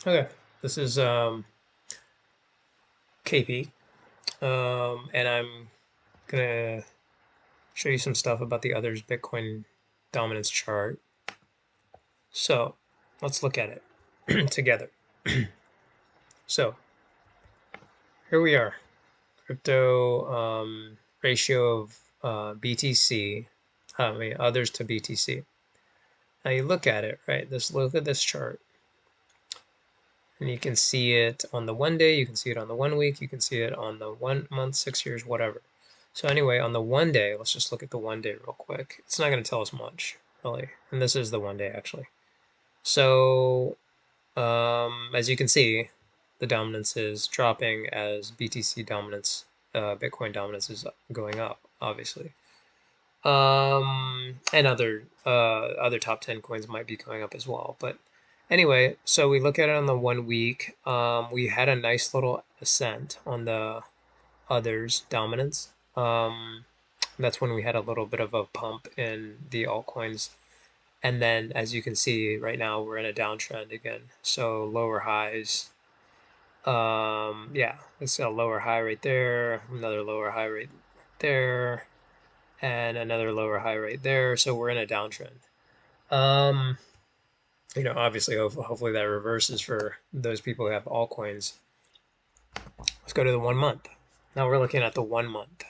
Okay, this is KP, and I'm gonna show you some stuff about the others Bitcoin dominance chart. So let's look at it together. So here we are, crypto ratio of BTC, I mean others to BTC. Now you look at it, right? Look at this chart, and you can see it on the 1 day, you can see it on the 1 week, you can see it on the 1 month, 6 years, whatever. So anyway, on the 1 day, let's just look at the 1 day real quick. It's not going to tell us much, really. And this is the 1 day, actually. So as you can see, the dominance is dropping as BTC dominance, Bitcoin dominance is going up, obviously. And other top 10 coins might be going up as well. But anyway, so we look at it on the 1 week. We had a nice little ascent on the others dominance. That's when we had a little bit of a pump in the altcoins. And then, as you can see, right now we're in a downtrend again. So lower highs. Yeah, it's a lower high right there, another lower high right there, and another lower high right there. So we're in a downtrend. Um, obviously, hopefully that reverses for those people who have altcoins. Let's go to the 1 month. Now we're looking at the 1 month.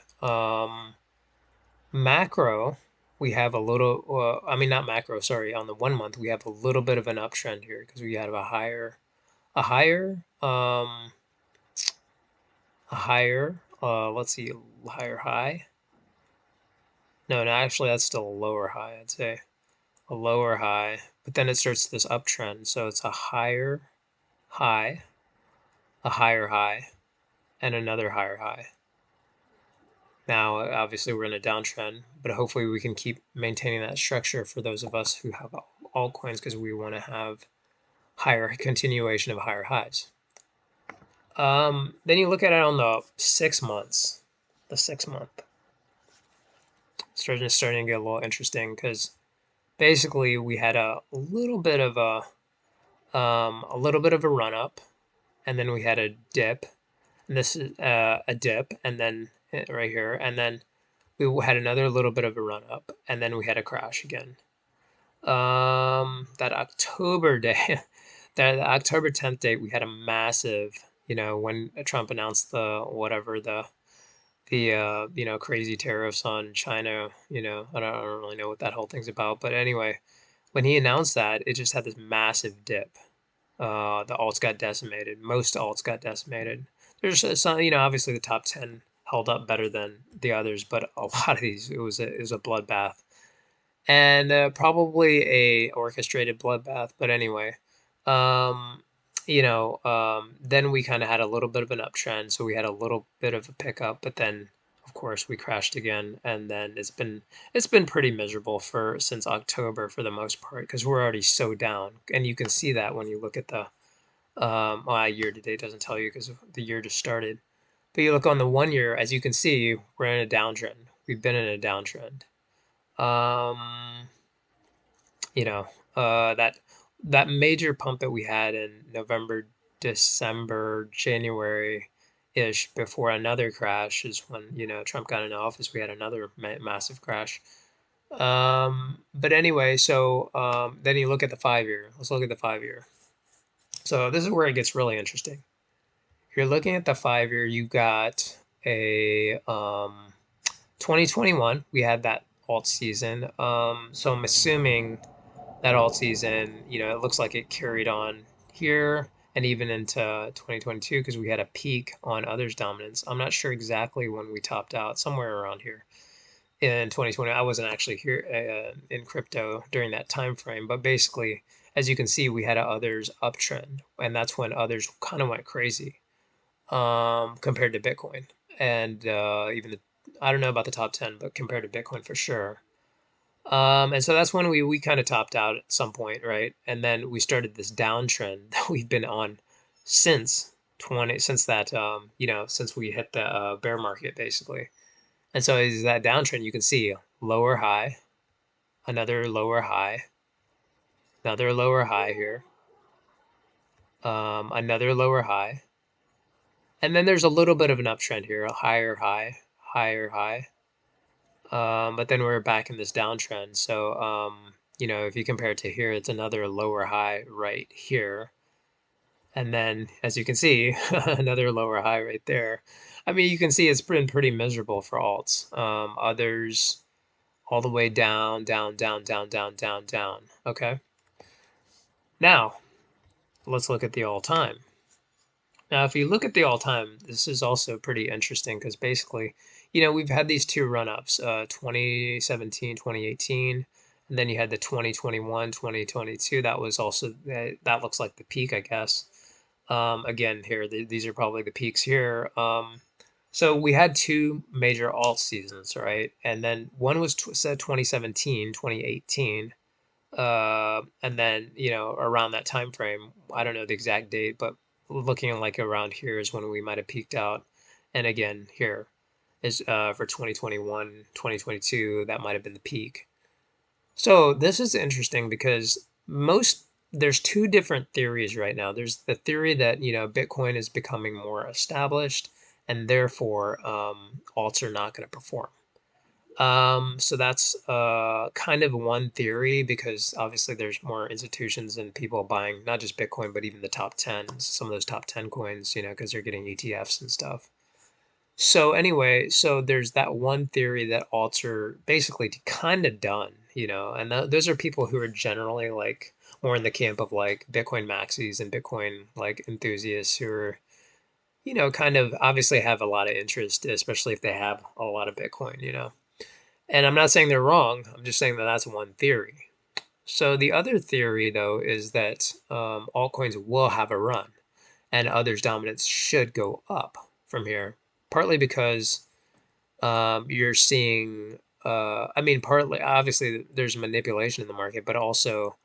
Macro, we have a little, I mean, not macro, sorry, on the 1 month, we have a little bit of an uptrend here because we have a higher, let's see, higher high. No, actually, that's still a lower high, I'd say. A lower high, but then it starts this uptrend. So it's a higher high, a higher high, and another higher high. Now, obviously, we're in a downtrend, but hopefully we can keep maintaining that structure for those of us who have altcoins because we want to have higher continuation of higher highs. Then you look at it on the 6 months, the 6 month. Starting to get a little interesting because basically we had a little bit of a run up, and then we had a dip, and this is a dip, and then right here, and then we had another little bit of a run up, and then we had a crash again. That October day, that October 10th date, we had a massive, when Trump announced the crazy tariffs on China, I don't really know what that whole thing's about, but anyway, when he announced that, it just had this massive dip. The alts got decimated. Most alts got decimated. There's some, obviously the top 10 held up better than the others, but a lot of these, it was a bloodbath, and probably a orchestrated bloodbath. But anyway, um, then we kind of had a little bit of an uptrend, so we had a little bit of a pickup, but then of course we crashed again, and then it's been pretty miserable for since October for the most part because we're already so down, and you can see that when you look at the year to date doesn't tell you because the year just started, but you look on the 1 year, as you can see, we're in a downtrend. We've been in a downtrend. Um, you know, that major pump that we had in November, December, January ish before another crash is when, Trump got into office. We had another massive crash. But anyway, so then you look at the 5 year. Let's look at the 5 year. So this is where it gets really interesting. If you're looking at the 5 year, you got a 2021. We had that alt season. So I'm assuming that alt season, it looks like it carried on here and even into 2022 because we had a peak on others dominance. I'm not sure exactly when we topped out, somewhere around here in 2020. I wasn't actually here in crypto during that time frame, but basically, as you can see, we had a others uptrend, and that's when others kind of went crazy compared to Bitcoin, and even I don't know about the top 10, but compared to Bitcoin for sure. And so that's when we kind of topped out at some point, right? And then we started this downtrend that we've been on since since we hit the bear market basically. And so is that downtrend, you can see lower high, another lower high, another lower high here, another lower high, and then there's a little bit of an uptrend here, a higher high, higher high. But then we're back in this downtrend. So, if you compare it to here, it's another lower high right here. And then, as you can see, another lower high right there. I mean, you can see it's been pretty miserable for alts. Others all the way down, down, down, down, down, down, down. Okay. Now, let's look at the all-time. Now, if you look at the all-time, this is also pretty interesting because basically, we've had these two run-ups, 2017, 2018, and then you had the 2021, 2022. That was also, that looks like the peak, I guess. Again, here, these are probably the peaks here. So we had two major alt seasons, right? And then one was said 2017, 2018. And then, around that time frame, I don't know the exact date, but looking like around here is when we might have peaked out. And again, here is for 2021, 2022, that might have been the peak. So this is interesting because there's two different theories right now. There's the theory that, Bitcoin is becoming more established and therefore alts are not going to perform. So that's kind of one theory because obviously there's more institutions and people buying not just Bitcoin, but even the top 10, some of those top 10 coins, because they're getting ETFs and stuff. So anyway, so there's that one theory that alts are basically kind of done, and those are people who are generally like more in the camp of like Bitcoin maxis and Bitcoin like enthusiasts who are, kind of obviously have a lot of interest, especially if they have a lot of Bitcoin. And I'm not saying they're wrong. I'm just saying that that's one theory. So the other theory, though, is that altcoins will have a run and others' dominance should go up from here, partly because you're seeing, partly, obviously, there's manipulation in the market, but also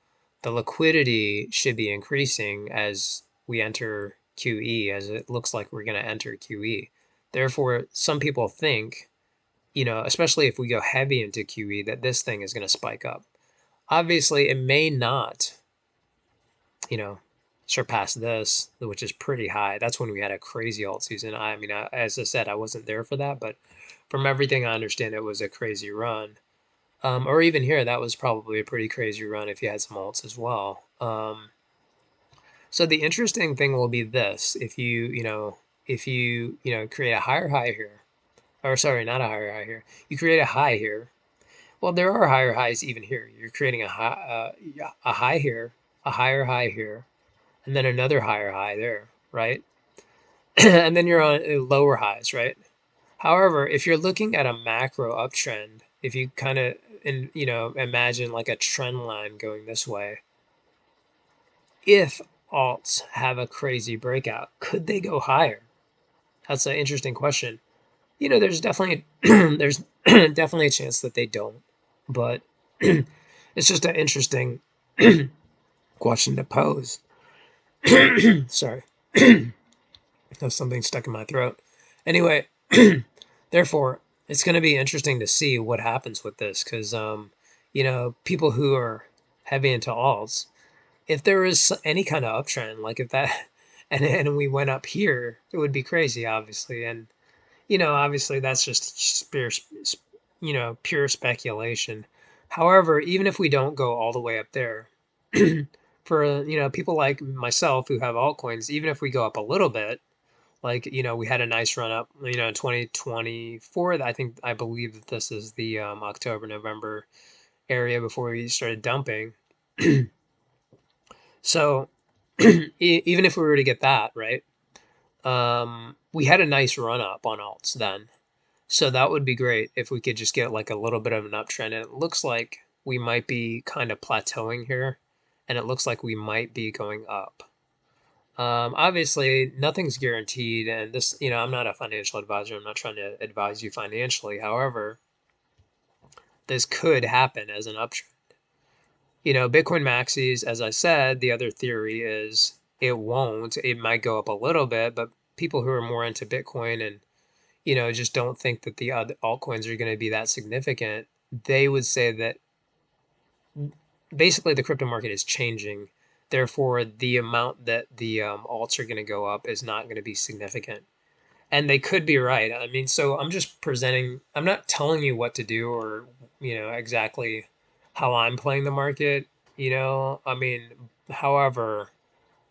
the liquidity should be increasing as we enter QE, as it looks like we're going to enter QE. Therefore, some people think, especially if we go heavy into QE, that this thing is going to spike up. Obviously, it may not, surpass this, which is pretty high. That's when we had a crazy alt season. As I said, I wasn't there for that, but from everything I understand, it was a crazy run. Or even here, that was probably a pretty crazy run if you had some alts as well. So the interesting thing will be this: if you create a higher high here, or sorry, not a higher high here, you create a high here. Well, there are higher highs even here. You're creating a high here, a higher high here, and then another higher high there, right? And then you're on lower highs, right? However, if you're looking at a macro uptrend, if you kind of imagine like a trend line going this way, if alts have a crazy breakout, could they go higher? That's an interesting question. There's definitely there's definitely a chance that they don't, but it's just an interesting question to pose. Sorry. There's something stuck in my throat. Anyway, therefore, it's going to be interesting to see what happens with this because, people who are heavy into alts, if there is any kind of uptrend, like if that, and we went up here, it would be crazy, obviously. And, obviously that's just pure speculation. However, even if we don't go all the way up there, for, people like myself who have altcoins, even if we go up a little bit, like, we had a nice run up, in 2024. I believe that this is the October, November area before we started dumping. So even if we were to get that, right, we had a nice run up on alts then. So that would be great if we could just get like a little bit of an uptrend. And it looks like we might be kind of plateauing here. And it looks like we might be going up. Obviously, nothing's guaranteed, and this, I'm not a financial advisor. I'm not trying to advise you financially. However, this could happen as an uptrend. Bitcoin maxis, as I said, the other theory is it won't. It might go up a little bit, but people who are more into Bitcoin and, just don't think that the other altcoins are going to be that significant, they would say that basically the crypto market is changing Therefore, the amount that the alts are going to go up is not going to be significant. And they could be right. I mean, so I'm just presenting, I'm not telling you what to do or, exactly how I'm playing the market, I mean, however,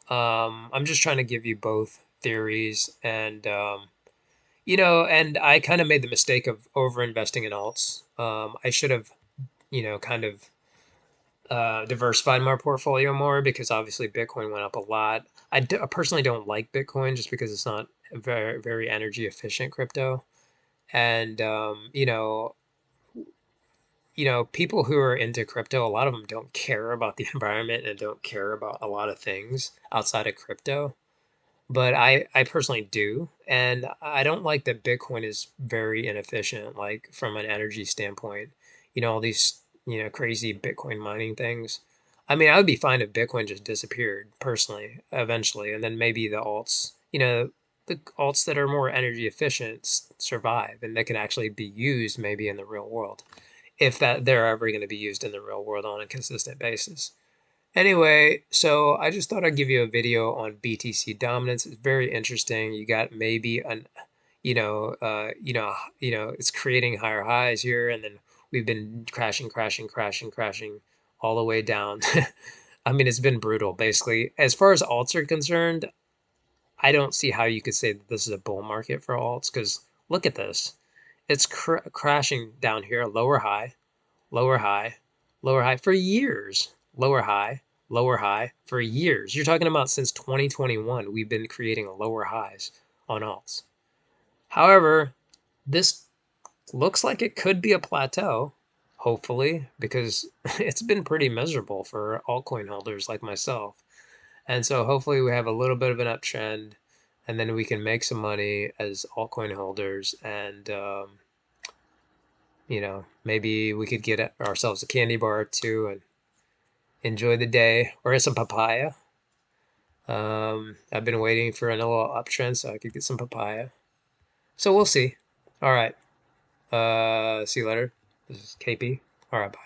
I'm just trying to give you both theories and, and I kind of made the mistake of over investing in alts. I should have, kind of diversified my portfolio more because obviously Bitcoin went up a lot. I personally don't like Bitcoin just because it's not a very, very energy efficient crypto. And, people who are into crypto, a lot of them don't care about the environment and don't care about a lot of things outside of crypto. But I personally do. And I don't like that Bitcoin is very inefficient, like from an energy standpoint. All these, crazy Bitcoin mining things. I mean, I would be fine if Bitcoin just disappeared personally, eventually, and then maybe the alts that are more energy efficient survive and they can actually be used maybe in the real world, if that they're ever going to be used in the real world on a consistent basis. Anyway, so I just thought I'd give you a video on BTC dominance. It's very interesting. You got maybe it's creating higher highs here, and then we've been crashing, crashing, crashing, crashing all the way down. I mean, it's been brutal, basically. As far as alts are concerned, I don't see how you could say that this is a bull market for alts, because look at this. It's crashing down here, lower high, lower high for years. Lower high for years. You're talking about since 2021, we've been creating lower highs on alts. However, this looks like it could be a plateau, hopefully, because it's been pretty miserable for altcoin holders like myself. And so hopefully we have a little bit of an uptrend and then we can make some money as altcoin holders and maybe we could get ourselves a candy bar or two and enjoy the day, or some papaya. I've been waiting for a little uptrend so I could get some papaya. So we'll see. All right. See you later. This is KP. All right. Bye.